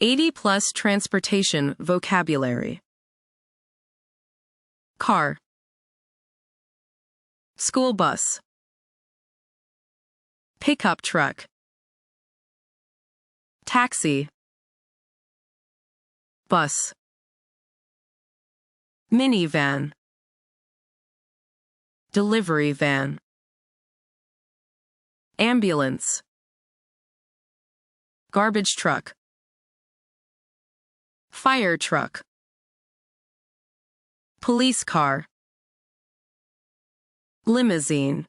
80 plus transportation vocabulary. Car. School bus. Pickup truck. Taxi. Bus. Minivan. Delivery van. Ambulance. Garbage truck. Fire truck. Police car. Limousine.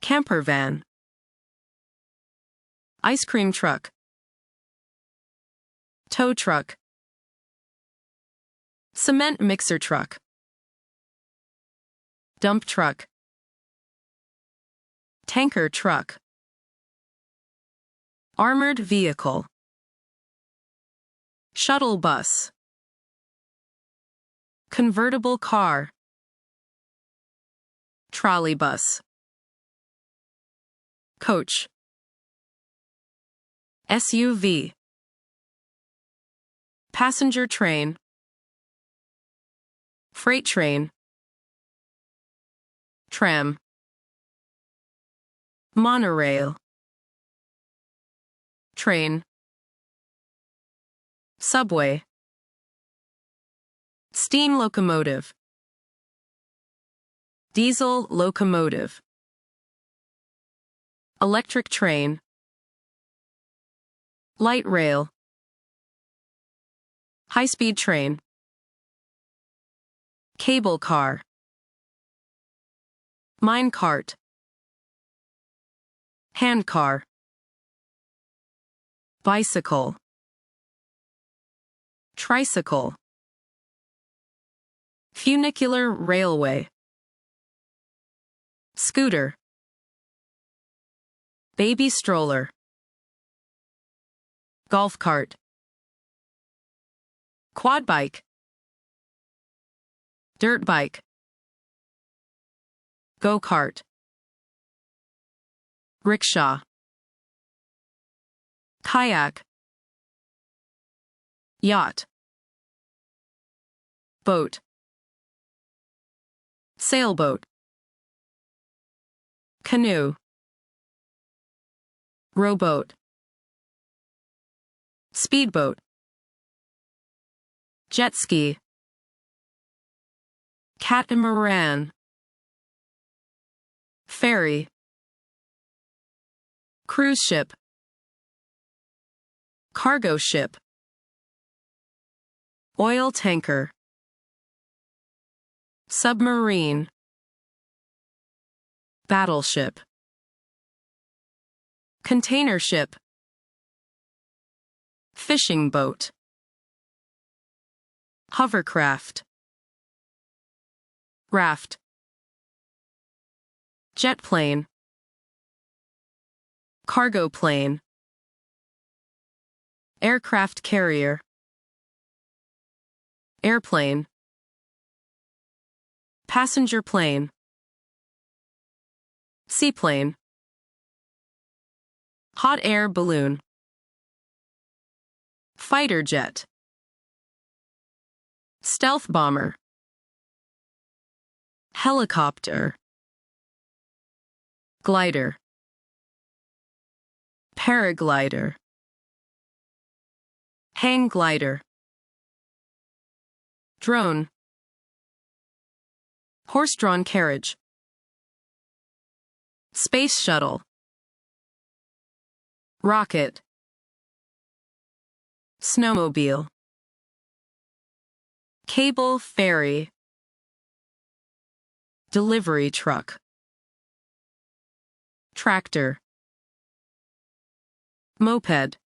Campervan. Ice cream truck. Tow truck. Cement mixer truck. Dump truck. Tanker truck. Armored vehicle. Shuttle bus. Convertible car. Trolleybus. Coach. SUV. Passenger train. Freight train. Tram. Monorail. Train. Subway. Steam locomotive. Diesel locomotive. Electric train. Light rail. High-speed train. Cable car. Minecart. Handcar. Bicycle. Tricycle. Funicular railway. Scooter. Baby stroller. Golf cart. Quad bike. Dirt bike. Go-kart. Rickshaw. Kayak. Yacht. Boat. Sailboat. Canoe. Rowboat. Speedboat. Jet ski. Catamaran. Ferry. Cruise ship. Cargo ship. Oil tanker. Submarine. Battleship. Container ship. Fishing boat. Hovercraft. Raft. Jet plane. Cargo plane. Aircraft carrier. Airplane. Passenger plane. Seaplane. Hot air balloon. Fighter jet. Stealth bomber. Helicopter. Glider. Paraglider. Hang glider. Drone. Horse-drawn carriage. Space shuttle. Rocket. Snowmobile. Cable ferry. Delivery truck. Tractor. Moped.